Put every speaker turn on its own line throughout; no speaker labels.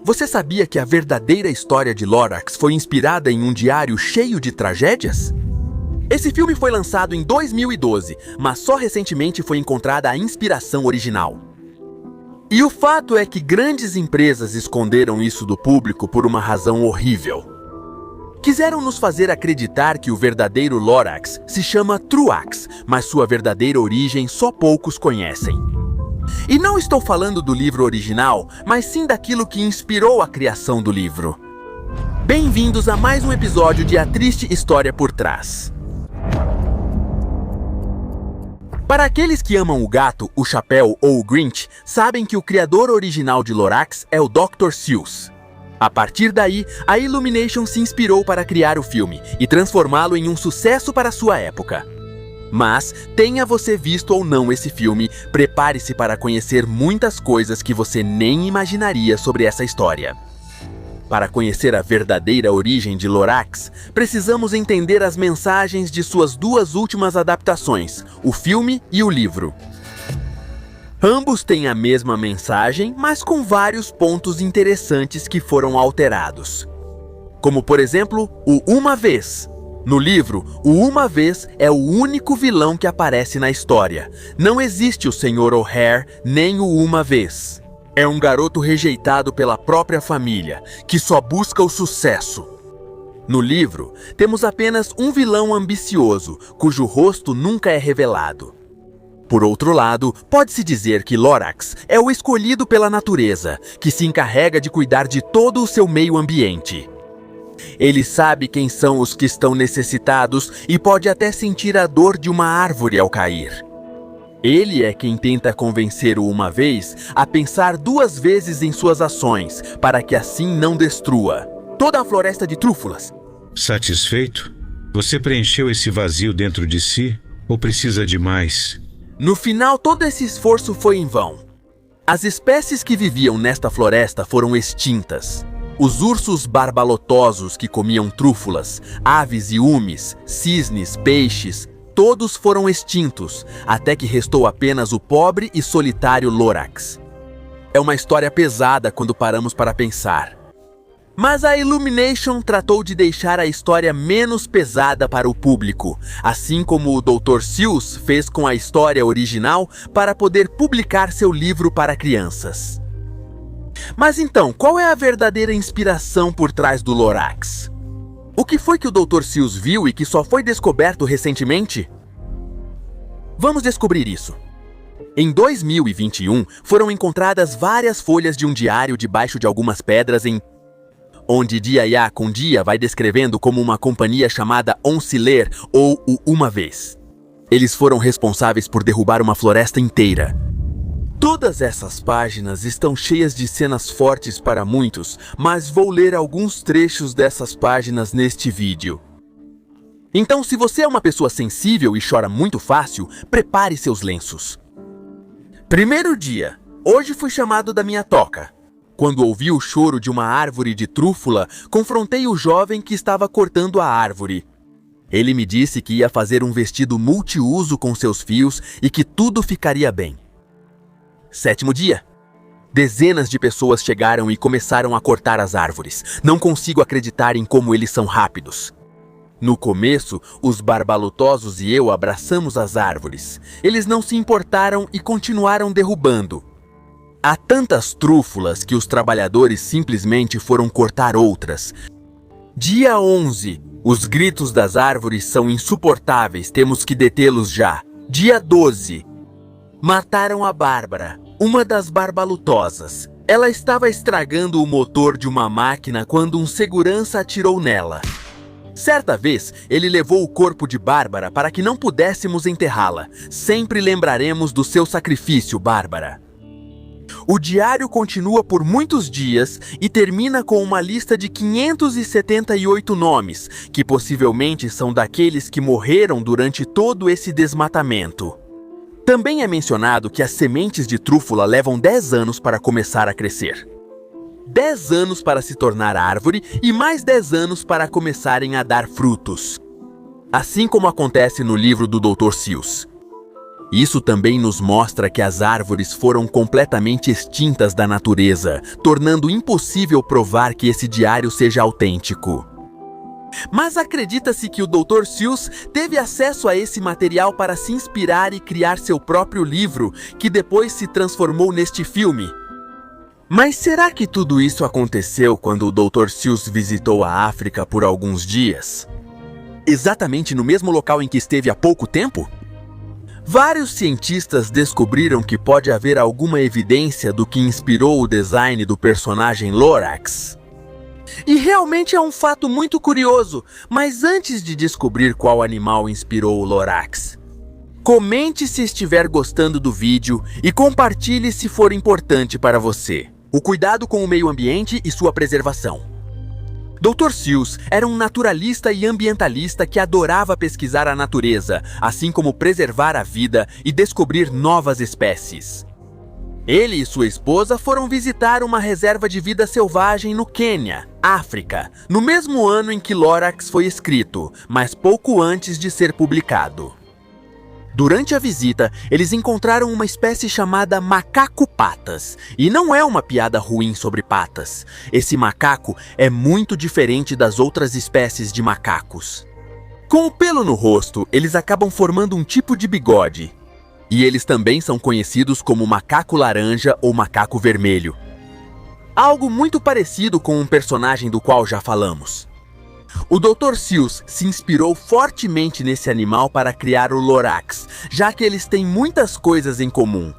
Você sabia que a verdadeira história de Lorax foi inspirada em um diário cheio de tragédias? Esse filme foi lançado em 2012, mas só recentemente foi encontrada a inspiração original. E o fato é que grandes empresas esconderam isso do público por uma razão horrível. Quiseram nos fazer acreditar que o verdadeiro Lorax se chama Truax, mas sua verdadeira origem só poucos conhecem. E não estou falando do livro original, mas sim daquilo que inspirou a criação do livro. Bem-vindos a mais um episódio de A Triste História por Trás. Para aqueles que amam o gato, o chapéu ou o Grinch, sabem que o criador original de Lorax é o Dr. Seuss. A partir daí, a Illumination se inspirou para criar o filme e transformá-lo em um sucesso para sua época. Mas, tenha você visto ou não esse filme, prepare-se para conhecer muitas coisas que você nem imaginaria sobre essa história. Para conhecer a verdadeira origem de Lorax, precisamos entender as mensagens de suas duas últimas adaptações, o filme e o livro. Ambos têm a mesma mensagem, mas com vários pontos interessantes que foram alterados. Como, por exemplo, o Uma Vez. No livro, o Uma Vez é o único vilão que aparece na história. Não existe o Sr. O'Hare nem o Uma Vez. É um garoto rejeitado pela própria família, que só busca o sucesso. No livro, temos apenas um vilão ambicioso, cujo rosto nunca é revelado. Por outro lado, pode-se dizer que Lorax é o escolhido pela natureza, que se encarrega de cuidar de todo o seu meio ambiente. Ele sabe quem são os que estão necessitados e pode até sentir a dor de uma árvore ao cair. Ele é quem tenta convencer o Uma Vez a pensar duas vezes em suas ações, para que assim não destrua toda a floresta de trúfulas.
Satisfeito? Você preencheu esse vazio dentro de si ou precisa de mais?
No final, todo esse esforço foi em vão. As espécies que viviam nesta floresta foram extintas. Os ursos barbalotosos que comiam trúfulas, aves e umes, cisnes, peixes, todos foram extintos, até que restou apenas o pobre e solitário Lorax. É uma história pesada quando paramos para pensar. Mas a Illumination tratou de deixar a história menos pesada para o público, assim como o Dr. Seuss fez com a história original para poder publicar seu livro para crianças. Mas então, qual é a verdadeira inspiração por trás do Lorax? O que foi que o Dr. Seuss viu e que só foi descoberto recentemente? Vamos descobrir isso. Em 2021, foram encontradas várias folhas de um diário debaixo de algumas pedras onde Dia com Dia vai descrevendo como uma companhia chamada Onciller ou o Uma Vez. Eles foram responsáveis por derrubar uma floresta inteira. Todas essas páginas estão cheias de cenas fortes para muitos, mas vou ler alguns trechos dessas páginas neste vídeo. Então, se você é uma pessoa sensível e chora muito fácil, prepare seus lenços. Primeiro dia. Hoje fui chamado da minha toca. Quando ouvi o choro de uma árvore de trúfula, confrontei o jovem que estava cortando a árvore. Ele me disse que ia fazer um vestido multiuso com seus fios e que tudo ficaria bem. Sétimo dia. Dezenas de pessoas chegaram e começaram a cortar as árvores. Não consigo acreditar em como eles são rápidos. No começo, os barbalotosos e eu abraçamos as árvores. Eles não se importaram e continuaram derrubando. Há tantas trúfulas que os trabalhadores simplesmente foram cortar outras. Dia 11. Os gritos das árvores são insuportáveis, temos que detê-los já. Dia 12. Mataram a Bárbara, uma das barbalutosas. Ela estava estragando o motor de uma máquina quando um segurança atirou nela. Certa vez, ele levou o corpo de Bárbara para que não pudéssemos enterrá-la. Sempre lembraremos do seu sacrifício, Bárbara. O diário continua por muitos dias e termina com uma lista de 578 nomes, que possivelmente são daqueles que morreram durante todo esse desmatamento. Também é mencionado que as sementes de trúfula levam 10 anos para começar a crescer. 10 anos para se tornar árvore e mais 10 anos para começarem a dar frutos. Assim como acontece no livro do Dr. Seuss. Isso também nos mostra que as árvores foram completamente extintas da natureza, tornando impossível provar que esse diário seja autêntico. Mas acredita-se que o Dr. Seuss teve acesso a esse material para se inspirar e criar seu próprio livro, que depois se transformou neste filme. Mas será que tudo isso aconteceu quando o Dr. Seuss visitou a África por alguns dias? Exatamente no mesmo local em que esteve há pouco tempo? Vários cientistas descobriram que pode haver alguma evidência do que inspirou o design do personagem Lorax. E realmente é um fato muito curioso, mas antes de descobrir qual animal inspirou o Lorax, comente se estiver gostando do vídeo e compartilhe se for importante para você. O cuidado com o meio ambiente e sua preservação. Dr. Seuss era um naturalista e ambientalista que adorava pesquisar a natureza, assim como preservar a vida e descobrir novas espécies. Ele e sua esposa foram visitar uma reserva de vida selvagem no Quênia, África, no mesmo ano em que Lorax foi escrito, mas pouco antes de ser publicado. Durante a visita, eles encontraram uma espécie chamada macaco-patas. E não é uma piada ruim sobre patas. Esse macaco é muito diferente das outras espécies de macacos. Com o pelo no rosto, eles acabam formando um tipo de bigode. E eles também são conhecidos como macaco laranja ou macaco vermelho. Algo muito parecido com um personagem do qual já falamos. O Dr. Seuss se inspirou fortemente nesse animal para criar o Lorax, já que eles têm muitas coisas em comum.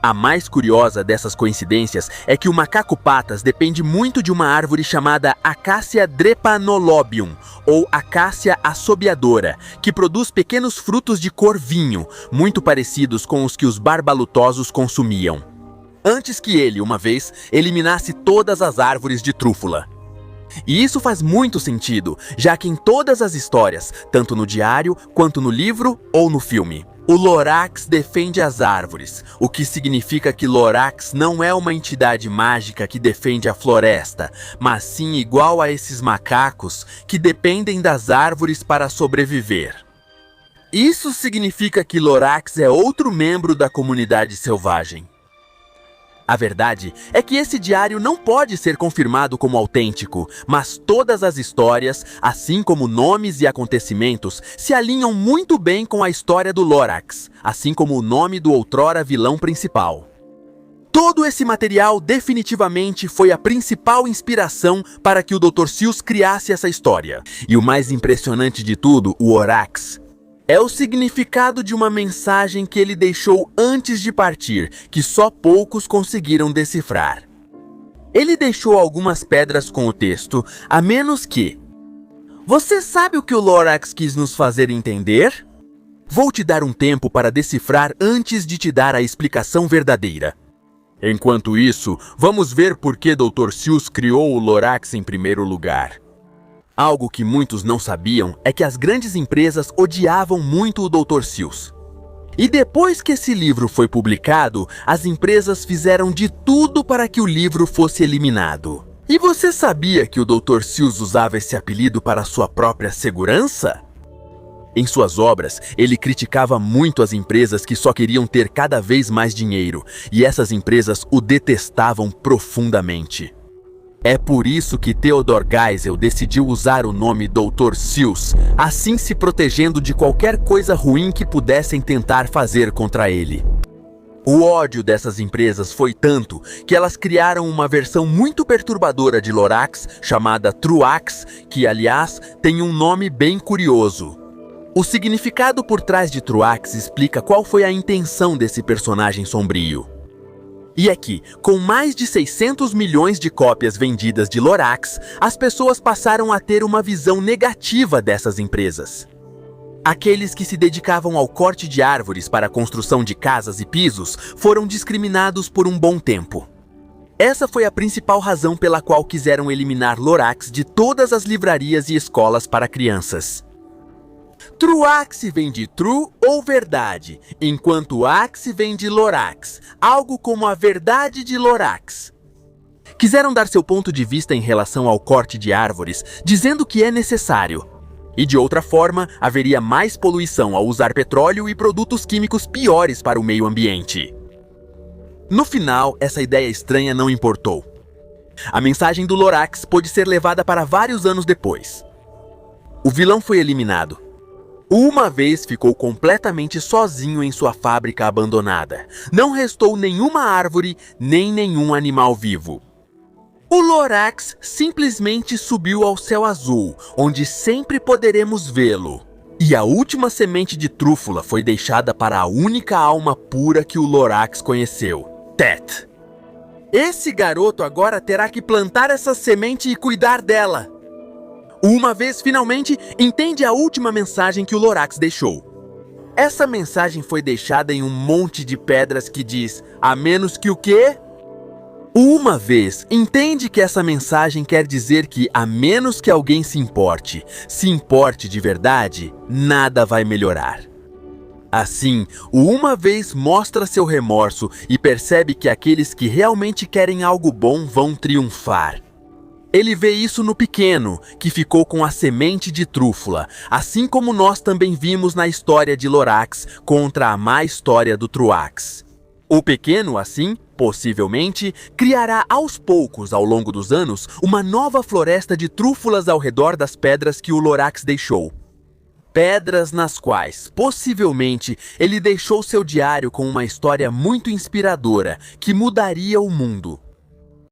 A mais curiosa dessas coincidências é que o macaco-patas depende muito de uma árvore chamada Acacia drepanolobium, ou Acácia assobiadora, que produz pequenos frutos de cor vinho, muito parecidos com os que os barbalutosos consumiam. Antes que ele, uma vez, eliminasse todas as árvores de trúfula. E isso faz muito sentido, já que em todas as histórias, tanto no diário, quanto no livro ou no filme, o Lorax defende as árvores, o que significa que Lorax não é uma entidade mágica que defende a floresta, mas sim igual a esses macacos que dependem das árvores para sobreviver. Isso significa que Lorax é outro membro da comunidade selvagem. A verdade é que esse diário não pode ser confirmado como autêntico, mas todas as histórias, assim como nomes e acontecimentos, se alinham muito bem com a história do Lorax, assim como o nome do outrora vilão principal. Todo esse material definitivamente foi a principal inspiração para que o Dr. Seuss criasse essa história. E o mais impressionante de tudo, o Lorax, é o significado de uma mensagem que ele deixou antes de partir, que só poucos conseguiram decifrar. Ele deixou algumas pedras com o texto, a menos que... Você sabe o que o Lorax quis nos fazer entender? Vou te dar um tempo para decifrar antes de te dar a explicação verdadeira. Enquanto isso, vamos ver por que Dr. Seuss criou o Lorax em primeiro lugar. Algo que muitos não sabiam é que as grandes empresas odiavam muito o Dr. Seuss. E depois que esse livro foi publicado, as empresas fizeram de tudo para que o livro fosse eliminado. E você sabia que o Dr. Seuss usava esse apelido para sua própria segurança? Em suas obras, ele criticava muito as empresas que só queriam ter cada vez mais dinheiro, e essas empresas o detestavam profundamente. É por isso que Theodor Geisel decidiu usar o nome Dr. Seuss, assim se protegendo de qualquer coisa ruim que pudessem tentar fazer contra ele. O ódio dessas empresas foi tanto que elas criaram uma versão muito perturbadora de Lorax, chamada Truax, que, aliás, tem um nome bem curioso. O significado por trás de Truax explica qual foi a intenção desse personagem sombrio. E é que, com mais de 600 milhões de cópias vendidas de Lorax, as pessoas passaram a ter uma visão negativa dessas empresas. Aqueles que se dedicavam ao corte de árvores para a construção de casas e pisos foram discriminados por um bom tempo. Essa foi a principal razão pela qual quiseram eliminar Lorax de todas as livrarias e escolas para crianças. Truax vem de true ou verdade, enquanto ax vem de Lorax, algo como a verdade de Lorax. Quiseram dar seu ponto de vista em relação ao corte de árvores, dizendo que é necessário. E de outra forma, haveria mais poluição ao usar petróleo e produtos químicos piores para o meio ambiente. No final, essa ideia estranha não importou. A mensagem do Lorax pôde ser levada para vários anos depois. O vilão foi eliminado. Uma vez ficou completamente sozinho em sua fábrica abandonada. Não restou nenhuma árvore, nem nenhum animal vivo. O Lorax simplesmente subiu ao céu azul, onde sempre poderemos vê-lo. E a última semente de trúfula foi deixada para a única alma pura que o Lorax conheceu, Tet. Esse garoto agora terá que plantar essa semente e cuidar dela. Uma vez finalmente entende a última mensagem que o Lorax deixou. Essa mensagem foi deixada em um monte de pedras que diz: a menos que o quê? Uma vez entende que essa mensagem quer dizer que, a menos que alguém se importe de verdade, nada vai melhorar. Assim, o uma vez mostra seu remorso e percebe que aqueles que realmente querem algo bom vão triunfar. Ele vê isso no pequeno, que ficou com a semente de trúfula, assim como nós também vimos na história de Lorax contra a má história do Truax. O pequeno, assim, possivelmente, criará aos poucos, ao longo dos anos, uma nova floresta de trúfulas ao redor das pedras que o Lorax deixou. Pedras nas quais, possivelmente, ele deixou seu diário com uma história muito inspiradora que mudaria o mundo.